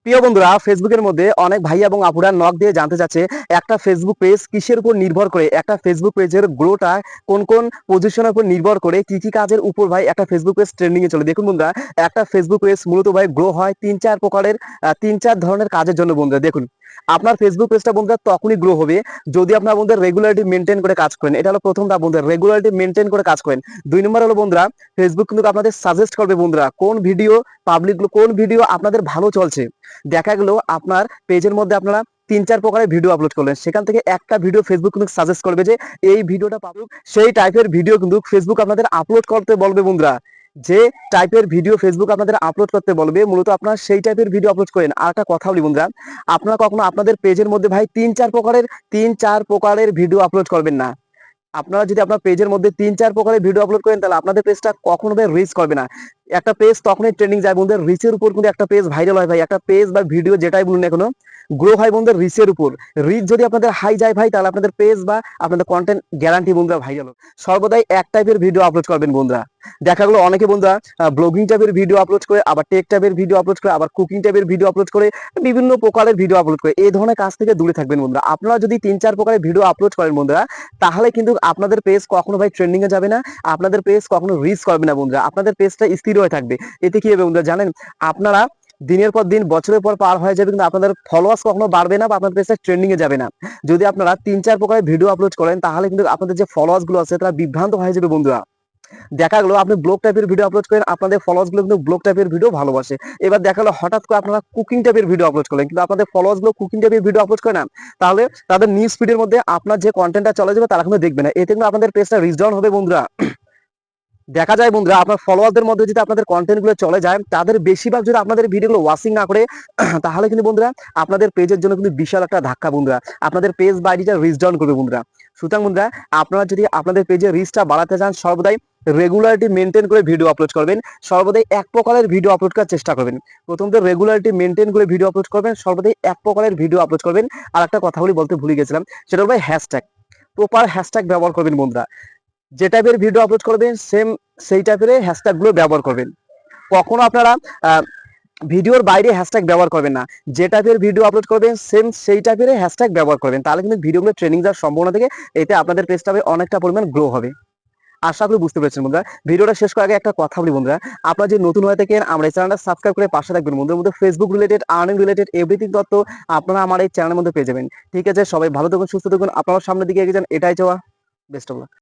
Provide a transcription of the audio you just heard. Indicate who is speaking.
Speaker 1: প্রিয় বন্ধুরা, ফেসবুকের মধ্যে অনেক ভাই এবং আপুরা নক দিয়ে জানতে চাচ্ছে একটা ফেসবুক পেজ কিসের উপর নির্ভর করে, একটা ফেসবুক পেজের গ্রোটা কোন কোন পজিশনের উপর নির্ভর করে, কি কি কাজের উপর ভাই একটা ফেসবুক পেজ ট্রেন্ডিং এ চলে। দেখুন বন্ধুরা, একটা ফেসবুক পেজ মূলত ভাই গ্রো হয় তিন চার ধরনের কাজের জন্য। বন্ধুরা দেখুন, আপনার ফেসবুক পেজটা বন্ধুরা তখনই গ্রো হবে যদি আপনার বন্ধুরা রেগুলারিটি মেনটেন করে কাজ করেন। এটা হলো প্রথম ধাপ বন্ধুরা, রেগুলারিটি মেনটেন করে কাজ করেন। 2 নম্বর হলো বন্ধুরা, ফেসবুক কিন্তু আপনাদের সাজেস্ট করবে বন্ধুরা কোন ভিডিও আপনাদের ভালো চলছে। দেখা গেল আপনার পেজের মধ্যে আপনারা 3-4 প্রকারের ভিডিও আপলোড করলেন, সেখান থেকে একটা ভিডিও ফেসবুক কিন্তু সাজেস্ট করবে যে এই ভিডিওটা পাবলিক, সেই টাইপের ভিডিও কিন্তু ফেসবুক আপনাদের আপলোড করতে বলবে বন্ধুরা। যে টাইপের ভিডিও ফেসবুক আপনাদের আপলোড করতে বলবে, মূলত আপনারা সেই টাইপের ভিডিও আপলোড করেন। আর একটা কথা বলি বন্ধুরা, আপনারা কখনো আপনাদের পেজের মধ্যে ভাই 3-4 প্রকারের ভিডিও আপলোড করবেন না। আপনারা যদি আপনার পেজের মধ্যে 3-4 প্রকারের ভিডিও আপলোড করেন, তাহলে আপনাদের পেজটা কখনো ভাই রিচ করবে না। একটা পেজ তখনই ট্রেন্ডিং যায় বন্ধুদের রিচের উপর, কিন্তু একটা পেজ ভাইরাল হয় ভাই, একটা পেজ বা ভিডিও যেটাই বলুন না কেন গ্রো হয় বন্ধুদের রিচের উপর। রিচ যদি আপনাদের হাই যায় ভাই, তাহলে আপনাদের পেজ বা আপনাদের কন্টেন্ট গ্যারান্টি বন্ধুরা ভাইরাল। সর্বদাই এক টাইপের ভিডিও আপলোড করবেন বন্ধুরা। দেখা গেলো অনেকে বন্ধুরা ব্লগিং টাইপের ভিডিও আপলোড করে, আবার টেক টাইপের ভিডিও আপলোড করে, আবার কুকিং টাইপের ভিডিও আপলোড করে, বিভিন্ন প্রকারের ভিডিও আপলোড করে। এই ধরনের কাজ থেকে দূরে থাকবেন বন্ধুরা। আপনারা যদি 3-4 প্রকারের ভিডিও আপলোড করেন বন্ধুরা, তাহলে কিন্তু আপনাদের পেজ কখনো ভাই ট্রেন্ডিং এ যাবে না, আপনাদের পেজ কখনো রিচ করবে না বন্ধুরা। আপনাদের পেজটা স্থির হয়ে থাকবে। এতে কি হবে বন্ধুরা জানেন, আপনারা দিনের পর দিন বছরের পর পার হয়ে যাবে, কিন্তু আপনাদের ফলোয়ার্স কখনো বাড়বে না বা আপনাদের পেজটা ট্রেন্ডিং এ যাবে না। যদি আপনারা 3-4 প্রকারের ভিডিও আপলোড করেন, তাহলে কিন্তু আপনাদের যে ফলোয়ার্স গুলো আছে তারা বিভ্রান্ত হয়ে যাবে বন্ধুরা। দেখা গেলো আপনি ব্লগ টাইপের ভিডিও আপলোড করেন, আপনাদের ফলোয়ার্স গুলো কিন্তু ব্লগ টাইপের ভিডিও ভালোবাসে। এবার দেখা গেলো হঠাৎ করে আপনারা কুকিং টাইপের ভিডিও আপলোড করলেন, কিন্তু আপনাদের ফলোয়ার্স গুলো কুকিং টাইপের ভিডিও আপলোড করে না, তাহলে তাদের নিউজ ফিডের মধ্যে আপনার যে কন্টেন্টটা চলে যাবে তারা কিন্তু দেখবে না। এতে কিন্তু আপনাদের পেজটা রিচ ডাউন হবে বন্ধুরা। দেখা যায় বন্ধুরা, আপনার ফলোয়ারদের মধ্যে যদি আপনাদের কন্টেন্ট গুলো চলে যায়, তাদের বেশিরভাগ যদি আপনাদের ভিডিওগুলো ওয়াচিং না করে, তাহলে কিন্তু বন্ধুরা আপনাদের পেজের জন্য কিন্তু বিশাল একটা ধাক্কা বন্ধুরা। আপনাদের পেজ বা আইডিটা রিচ ডাউন করবে বন্ধুরা। সুতরাং বন্ধুরা, আপনারা যদি আপনাদের পেজের রিচটা বাড়াতে চান, সর্বদাই রেগুলারিটি মেনটেন করে ভিডিও আপলোড করবেন। সর্বদাই এক প্রকারের ভিডিও আপলোড করার চেষ্টা করবেন। প্রথমত রেগুলারিটি মেনটেন করে ভিডিও আপলোড করবেন, সর্বদাই এক প্রকারের ভিডিও আপলোড করবেন। আর একটা কথা বলতে ভুলে গেছিলাম, সেটা হলো হ্যাশট্যাগ। প্রপার হ্যাশট্যাগ ব্যবহার করবেন বন্ধুরা। যে টাইপের ভিডিও আপলোড করবেন সেই টাইপের হ্যাশট্যাগ গুলো ব্যবহার করবেন। কখনো আপনারা ভিডিওর বাইরে হ্যাশট্যাগ ব্যবহার করবেন না। যে টাইপের ভিডিও আপলোড করবেন সেই টাইপের হ্যাশট্যাগ ব্যবহার করবেন, তাহলে কিন্তু ভিডিওগুলো ট্রেন্ডিং যাওয়ার সম্ভাবনা থেকে এতে আপনাদের পেজটা অনেকটা পরিমাণ গ্রো হবে। আশা করি বুঝতে পেরেছেন বন্ধুরা। ভিডিওটা শেষ করার আগে একটা কথা বলি বন্ধুরা, আপনারা যে নতুন হয়ে থাকেন আমার এই চ্যানেলটা সাবস্ক্রাইব করে পাশে থাকবেন বন্ধুদের মধ্যে Facebook related, earning related everything তথ্য আপনারা আমার এই চ্যানেলের মধ্যে পেয়ে যাবেন। ঠিক আছে, সবাই ভালো থাকুন, সুস্থ থাকুন, আপনারা সামনের দিকে এগিয়ে যান, এটাই চাওয়া। Best of luck.